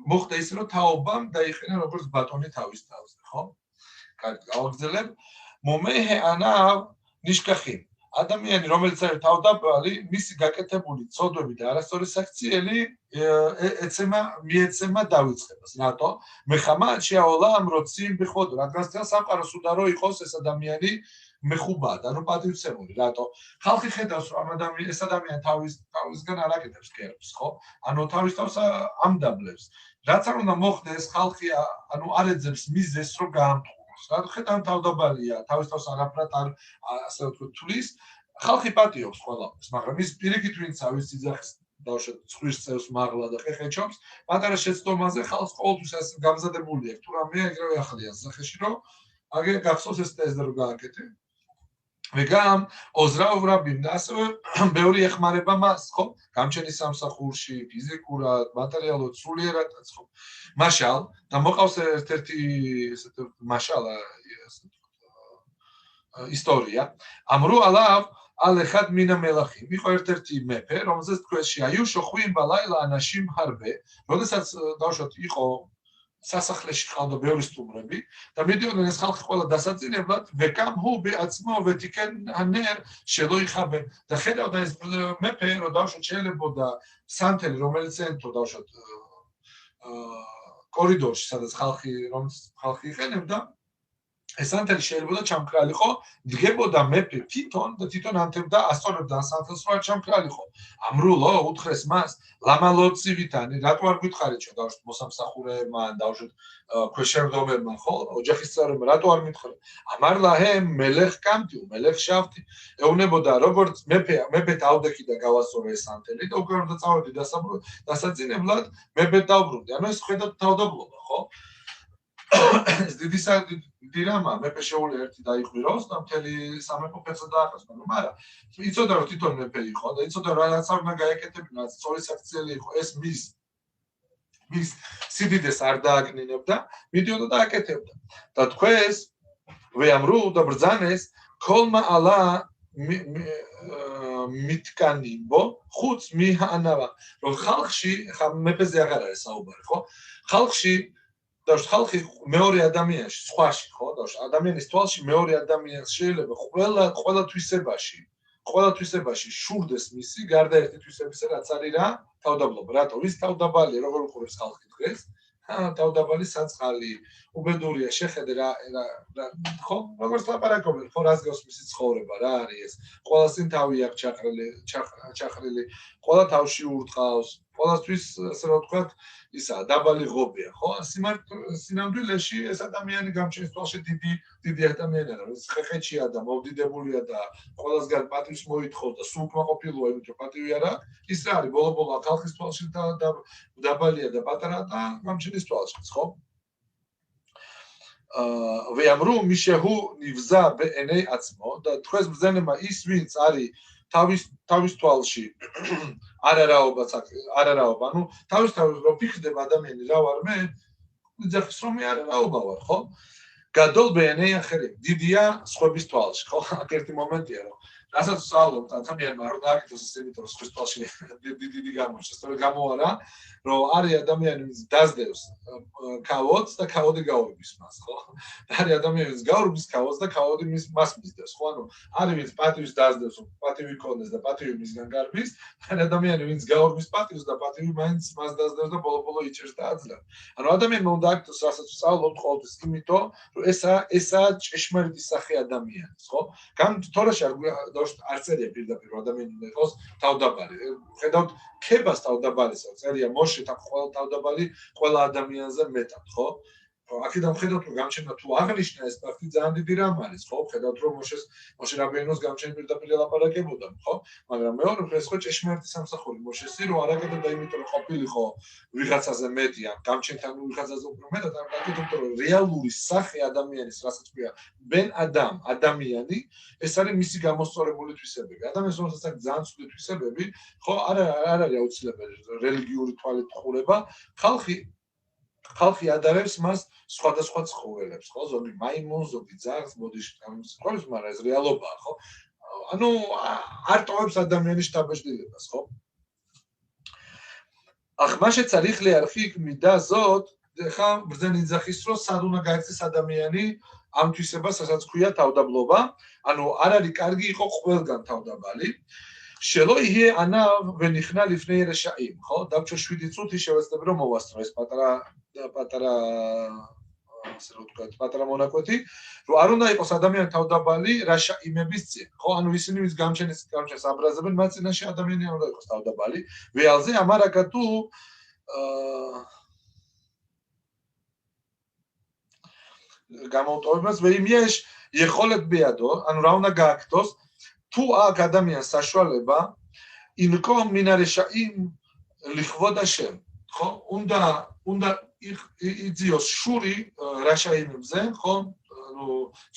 მოხდა ისე, რომ თაობამ დაიყენა როგორც ბატონი თავის თავზე, ხო? კარგი, გავაგრძელებ. მომეჰე ანა ნიშკახი ადამიანი, რომელიც არის თავდაბალი, მისი გაკეთებული ცოდვები და არასწორი საქციელი მიეცემა დავიწყებას. რატო? მეხამა შეაოლა ამ როცი ბიხოდ, რადგან თელ სამყაროს უდარო იყოს ეს ადამიანი მეხუბად, ანუ პატივცემული. რატო? ხალხი ხედავს, რომ ეს ადამიანი თავისგან არ აკეთებს კერებს, ხო? ანუ თავის თავს ამდაბლებს. რაც არ უნდა მოხდეს, ხალხი ანუ არ ეძებს მიზეს, რომ გაამტყუროს. რადგან ხედავ თავდაბალია, თავის თავს არაფრად არ ასე ვთქვით თulis, ხალხი პატიობს ყველაფერს, მაგრამ ის პირიქით ვინც ავის იძახის დავშოთ ცხვირს წევს მაღლა და ხეხეჩობს, პატარა შეცდომაზე ხალხს ყოველთვის ეს გამზადებული აქვს. თუ რამეა ეგრევე ახალია სახეში, რომ აგერ გახსოვს ეს ტეზდა რომ გააკეთე. ვეგამ ოზრაუბრაბიმ და ასევე ბევრი ეხმარება მას, ხო? გამჩენის სამსახურში, ფიზიკურად, მატერიალურად, სულიერადაც, ხო? მაშალ და მოყავს ერთ-ერთი ესეთი მაშალა ისტორია. ამრუ ალავ ალეხად მინა მელახი. იყო ერთ-ერთი მეფე, რომელზეც თქვეს შეაიუშო ხვიმ ბალაილა ანაშიმ ჰარბე. როდესაც დავშოთ იყო სასახლეში ყავდა ბევრი სტუმრები და მიდიოდნენ ეს ხალხი ყველა დასაწინებლად ვეკამ ჰუ ბეაცმო ვეთიკენ ანერ შელოიხაბე და ხედავდა ეს მეფე რომ დავშოთ შეიძლებოდა სანთელი რომელიც ენტო დავშოთ კორიდორში სადაც ხალხი იყენებდა ეს სანთელი შეიძლება ჩამქრალიყო დგებოდა მეფე თვითონ ანთებდა ასწორებდა სანთელს რა ჩამქრალიყო ამრულო უთხრეს მას ლამალოცივიტანი რატო არ გითხარიჩო დავშოთ მოსამსახურეებმა დავშოთ ქვეშევრდომებმა ხო ოჯახის წევრებმა რატო არ მითხრე ამარლაჰე მელეხ კამტი მელეხ შავთი ეუნებოდა როგორც მეფე თავდექი და გავასწორე ეს სანთელი და უკვე უნდა წავედი დასაწინებლად მეფე დავბრუნდი ანუ ეს ხედავთ თავდაბლობა ხო დიდი რამა მეფე შეუძლია ერთი დაიყვიროს და მთელი სამეფო ფეცად დაახოს მაგრამ იცოდა რომ თვითონ მეფე იყო და იცოდა რომ რაღაც არ უნდა გაეკეთებინა სწორი საქციელი იყო ეს მის სიდიდეს არ დააკნინებდა მიდიოდა და აკეთებდა და თქვენს ვეამრუ და ბრძანეს ქოლმა ალა მიტკანიბო ხუც მიჰანავა რომ ხალხში მეფეზე აღარ არის საუბარი ხო ხალხში და ხალხი მეორე ადამიანში სხვაში ხო და ადამიანის თვალში მეორე ადამიანს შეიძლება ყველა თვისებაში შურდეს მისი გარდა ერთი თვისებისა რაც არის რა თავდაბლობა რატო ვის თავდაბალია როგორ უყურებს ხალხი დღეს თავდაბალი საწყალი უბედურია შეხედე რა ხო როგორც ლაპარაკობენ ხო რას გავს მისი ცხოვრება რა არის ეს ყველა წინ თავი აქვს ჩახრილი ყველა თავში ურტყავს ყველასთვის ასე რა ვთქვათ ისა დაბალი ღობია ხო სინამდვილეში ეს ადამიანი გამჩენის თვალში დიდი ადამიანია რა ხეხეჩია და მოვდიდებულია და ყველასგან პატივს მოითხოვდა სულ კმაყოფილოა იმიტომ რომ პატივი არა ის რა არის ბოლო ხალხის თვალში დაბალია და პატარა და გამჩენის თვალში ხო ვეამრუ მიშეჰუ ნივზა ბენე აცმო და თქვენს ბრძანება ის ვინც არის თავის თვალში არარაობა ანუ თავის რო ფიქრდება ადამიანი რა ვარ მე ნიძახის რომ მე არ რაობა ვარ, ხო? გადოლ ბენე ახერი. დიდია სხვების თვალში, ხო? აქ ერთი მომენტია, რომ რასაც ვსწავლობ ადამიანმა რომ დააკეთოს ეს იმიტომ რომ სხვის თვალში დიდი გამოჩნდეს, სწორედ გამო არა, რომ არის ადამიანი, ვინც დაძდევს ქავოდს და ქავოდი გაურბის მას, ხო? არის ადამიანი, ვინც გაურბის ქავოდს და ქავოდი მას მისდევს, ხო? ანუ არის ვინც პატივს დაძდევს, პატივი ქონდეს და პატივი მისგან გარბის, არის ადამიანი, ვინც გაურბის პატივს და პატივი მაინც მას დაძდევს და ბოლო-ბოლო იჭერს და აძლევს. ანუ ადამიანმა უნდა აკეთოს რასაც ვსწავლობთ ყოველთვის იმიტომ, რომ ესაა ჭეშმარიტი სახე ადამიანის, ხო? თორეში არ წერია პირდაპირ ადამიანი უნდა იყოს თავდაბალი. ხედავთ ქებას თავდაბალისაც წერია მოშეთ ყველა თავდაბალი ყველა ადამიანზე მეტად, ხო? აქედან ხედავთ რომ გამჩენა თუ აღნიშნა ეს ფაქტი ძალიან დიდი რამ არის, ხო? ხედავთ რომ მოშე რაბინოს გამჩენი პირდაპირ ლაპარაკებოდა, ხო? მაგრამ მეორე ეს ხო ჭეშმარიტი სამსახური მოშესი რომ არაკეთებდა იმიტომ რომ ყოფილიყო ვიღაცაზე მეტი ან გამჩენთან ვიღაცაზე უფრო მეტად არ გაკეთებდა რომ რეალური სახე ადამიანის რასაც ქვია ბენ ადამიანი ეს არის მისი გამოსწორებული თვისებები. ადამიანს რომელსაც აქვს ძალიან ცუდი თვისებები, ხო, არ არის აუცილებელი რელიგიური თვალით ხურება, ხალხი ადარებს მას სხვადასხვა ცხოველებს, ხო? ზოგი მაიმუნს, ზოგი ძაღლს, ბოდიში თამის, მაგრამ ეს რეალობაა, ხო? ანუ არ ტოვებს ადამიანის შთაბეჭდილებას, ხო? אך מה שצריך להרחיק מידה זאת, ხა ბრძენი ძახის რო სად უნდა გაიქცეს ადამიანი ამ თვისებას, რასაც ქვია თავდაბლობა, ანუ არ არის კარგი იყო ყველგან თავდაბალი. שלא יהיה עניו ונכנע לפני רשעים, ხო? დაგჭო 7 წუთი შევეცდები რომ მოვასწრო ეს პატარა მონაკვეთი, რომ არ უნდა იყოს ადამიანი თავდაბალი რაშაიმების წინ, ხო? ანუ ისინი ვის გამჩენს აბრაზებენ, მათ წინაშე ადამიანი არ უნდა იყოს თავდაბალი. ვეალზე ამარაგა თუ გამოვტოვებას ვეიმიეშ יכולת בידו, ანუ რა უნდა გააკეთოს თუ აქ ადამიანს საშუალება ინკომ מן הרשעים לכבוד השם, ხო? უნდა იძიოს შური რაშაიმებზე, ხო? ანუ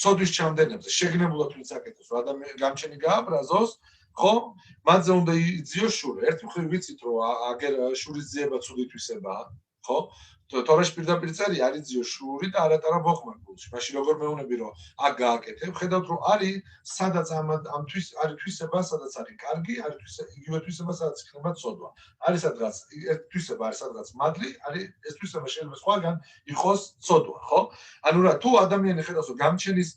ცოდვის ჩამდენებზე, შეგნებულად ვინც აკეთოს, რომ ადამიანი გამჩენი გააბრაზოს, ხო? მათზე უნდა იძიოს შური. ერთი მხრივ ვიცით, რომ აგერ შურის ძიება ცუდი თვისებაა, ხო? თორეში პირდაპირ წერია არის ძიო შური და არატარა ბოხმარგულში. მაშინ როგორ მეუნები რომ აქ გააკეთებ, ხედავთ რომ არის სადაც ამ თვისება, სადაც არის კარგი, არის იგივე თვისება, სადაც იქნება ცოდვა. არის სადღაც ეს თვისება არის სადღაც მადლი, არის ეს თვისება შეიძლება სხვაგან იყოს ცოდვა, ხო? ანუ რა თუ ადამიანი ხედავს რომ გამჩენის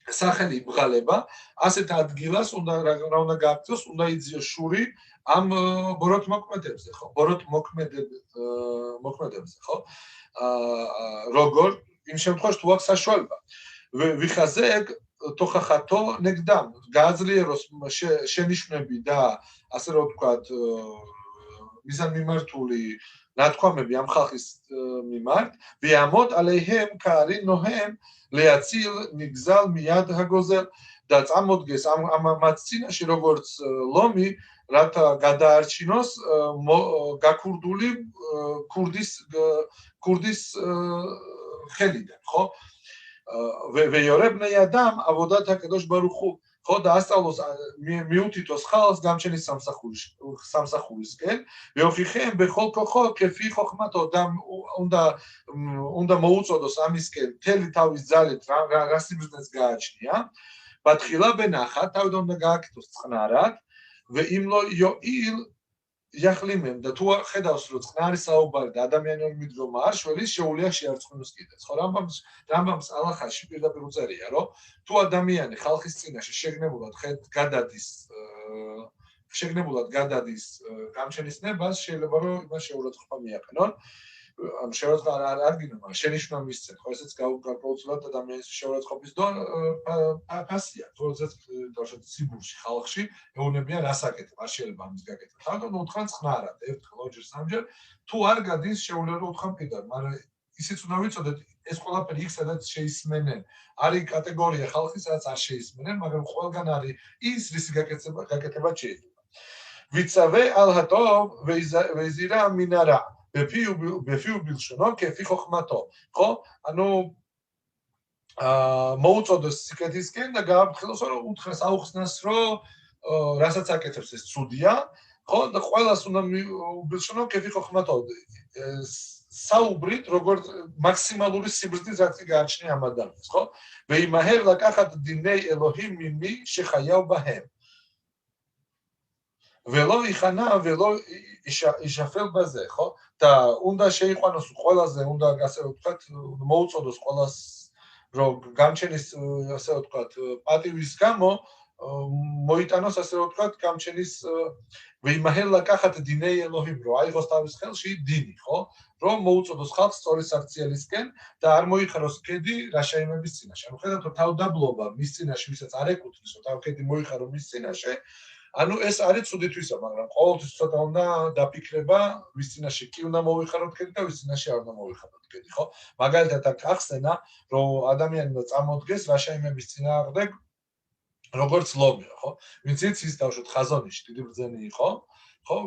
სახელი იბღალება, ასეთ ადგილას რა უნდა გააკეთოს, უნდა იძიოს შური ამ ბოროტ მოქმედებზე, ხო? ბოროტ მოქმედებზე, ხო? როგორ იმ შემთხვევაში თუ აქვს საშუალება. ვიხაზეკ თოხახათო ნეგდამ, გააძლიეროს შენიშვნები და ასე რომ ვთქვათ, მიზანმიმართული ნათქვამები ამ ხალხის მიმართ, ვიამოთ ალეიჰემ კარი ნოჰემ ლეაცილ ნიგზალ მიად ჰაგოზელ და წამოდგეს ამ წინაში როგორც ლომი რათა გადაარჩინოს გაქურდული ქურდის ხელიდან, ხო? ვეიორებნე ადამ აბოდათ აკედოშ ბარუხუ, ხო, და ასწავლოს მიუთითოს ხალხს გამჩენის სამსახურისკენ, ვეოხიხემ ბეხოლ ქოხო ქეფი ხოხმათო და უნდა მოუწოდოს ამისკენ მთელი თავის ძალით რა სიბრძნეს გააჩნია, ბათხილა ბენახა თავიდან უნდა გააკეთოს წყნარად, ვეიმლო იოილ იახლიმემ და თუ ხედავს რომ წყნარი საუბარი და ადამიანური მიდგომა არ შველის შეუძლია შეარწმუნოს კიდეც, ხო? რამბამს ალახაში პირდაპირ უწერია, რომ თუ ადამიანი ხალხის წინაშე შეგნებულად გადადის გამჩენის ნებას, შეიძლება რომ იმას შეურაცხყოფა მიაყენონ. ამ შეურაცხყოფა არ გინდა, შენიშვნა მისცენ, ხო? ესეც გარკვეულწილად ადამიანის შეურაცხყოფის ფასია, თორემ დავშოთ ციბურში, ხალხში ეუბნებიან რას აკეთებ, არ შეიძლება ამის გაკეთება. თავიდან უთხრან წყნარად, ერთხელ, ორჯერ, სამჯერ, თუ არ გადის, შეუძლია რომ უთხრან კიდევ, მაგრამ ისიც უნდა ვიცოდეთ, ეს ყველაფერი იქ სადაც შეისმენენ. არის კატეგორია ხალხის, სადაც არ შეისმენენ, მაგრამ ყველგან არის ის, რის გაკეთება შეიძლება. ვიცავე ალჰატო ვეზირა მინარა ბეფიუ ბილშონო კეფი ხოხმათო, ხო? ანუ მოუწოდოს სიკეთისკენ და გააფრთხილოს რომ უთხრეს აუხსნას რომ რასაც აკეთებს ეს ცუდია, ხო? და ყველას უნდა უბილშონო კეფი ხოხმათო საუბრით როგორც მაქსიმალური სიბრძნით რაც გააჩნია ამ ადამიანს, ხო? ვეიმაჰერ ლაკახათ დინეი ელოჰიმ მიმი შეხაიავ ბაჰემ. ველო იხანა ველო იშაფელ ბაზე, ხო? და უნდა შეიყვანოს ყველაზე, უნდა ასე ვთქვათ, მოუწოდოს ყველას რომ გამჩენის ასე ვთქვათ, პატივის გამო მოიტანოს ასე ვთქვათ, გამჩენის ვეიმაჰერ ლაკახათ დინეი ელოჰიმ, რომ აიღოს თავის ხელში დინი, ხო? რომ მოუწოდოს ხალხს სწორი საქციელისკენ და არ მოიხაროს ქედი რაშაიმების წინაშე. ანუ ხედავთ, რომ თავდაბლობა მის წინაშე, ვისაც არ ეკუთვნის, რომ თავქედი მოიხარო მის წინაშე, ანუ ეს არის ცუდი თვისა, მაგრამ ყოველთვის ცოტა უნდა დაფიქრება, ვის წინაშე კი უნდა მოვიხაროთ ქედი და ვის წინაშე არ უნდა მოვიხაროთ ქედი, ხო? მაგალითად, აქ ახსენა, რომ ადამიანი უნდა წამოდგეს რაშაიმების წინააღმდეგ, როგორც ლომია, ხო? ვინც იცის დავშოთ ხაზონიში, დიდი ბრძენი იყო, ხო?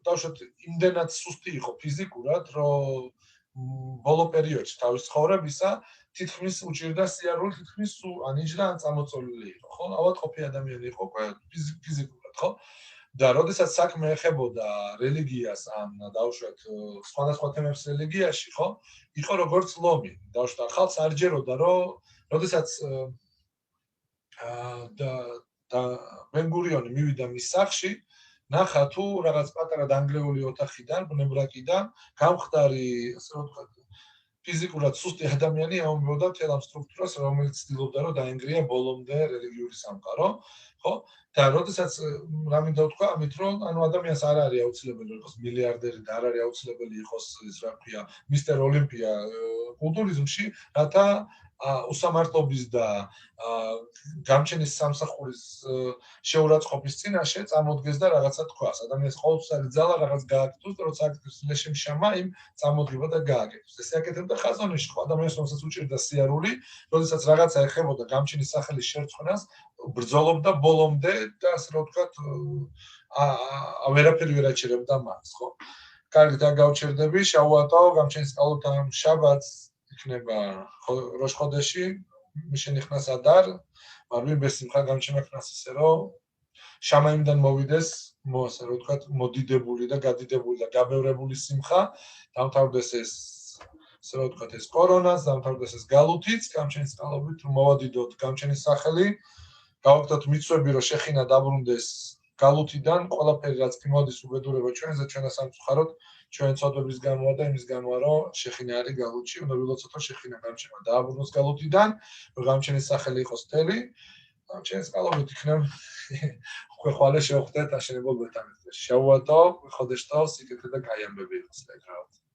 დავშოთ იმდენად სუსტი იყო ფიზიკურად, რომ ბოლო პერიოდში თავის ცხოვრებისა თითქმის უჭირდა სიარული, თითქმის ანიჭდა ან წამოწოლილი იყო, ხო? ალბათ ყოფილი ადამიანი იყო ფიზიკურად, ხო? და როდესაც საქმე ეხებოდა რელიგიას ან დავუშვათ სხვადასხვა თემებს რელიგიაში, ხო? იყო როგორც ლომი. დავუშვათ ხალხს არ ჯეროდა, რომ როდესაც და ბენ-გურიონი მივიდა მის სახლში, ნახა თუ რაღაც პატარა დანგრეული ოთახიდან, ბუნებრაკიდან გამხდარი, ასე ვთქვათ, ფიზიკურად სუსტი ადამიანი აუმბობდა მთელ ამ სტრუქტურას, რომელიც ცდილობდა რომ დაენგრია ბოლომდე რელიგიური სამყარო, ხო? და როდესაც რამინდა ვთქვა ამით რომ ანუ ადამიანს არ არის აუცილებელი რომ იყოს მილიარდერი და არ არის აუცილებელი იყოს ის რა ქვია მისტერ ოლიმპია კულტურიზმში, რათა უსამართლობის და გამჩენის სამსახურის შეურაცხყოფის წინაშე წამოდგეს და რაღაცა თქვას. ადამიანს ყოველთვის არის ძალა რაღაც გააკეთოს და როცა აკეთებს ლეშემ შამაიმ წამოდგება და გააკეთოს. ესე აკეთებდა ხაზონიში, ხო? ადამიანს რომელსაც უჭირდა სიარული, როდესაც რაღაცა ეხებოდა გამჩენის სახელის შერწყმას, ბრძოლობდა ბოლომდე და ასე რომ ვთქვათ, ვერაფერი ვერ აჩერებდა მას, ხო? კარგი, და გავჩერდები, შავუატო, გამჩენის სწავლულთან შაბათს იქნება როშ ხოდეში, მიშენიხნას ადარ, მაგრამ ბესიმხა გამჩემაქნას ისე რომ შამაიმიდან მოვიდეს, ასე რომ ვთქვათ, მოდიდებული და გადიდებული და გაბევრებული სიმხა, დამთავრდეს ეს ასე რომ ვთქვათ, ეს კორონას, დამთავრდეს ეს გალუთიც, გამჩენის წყალობით რომ მოვადიდოთ გამჩენის სახელი, გავაკეთოთ მიცვები, რომ შეხინა დაბრუნდეს გალუთიდან, ყველაფერი რაც კი მოდის უბედურება ჩვენზე, ჩვენ სამწუხაროდ ჩვენ წოდების გამოა და იმის გამოა, რომ შეხინა არის გალუთში, უნდა ვილოცოთ, რომ შეხინა გამჩენა დააბრუნოს გალუთიდან, რომ გამჩენის სახელი იყოს მთელი, გამჩენის წყალობით იქნებ ხვალე შევხვდეთ აშენებელ ბეთანეთში. შევუატო, ხოდეშტო, სიკეთე და კაი ამბები იყოს ეგრევე.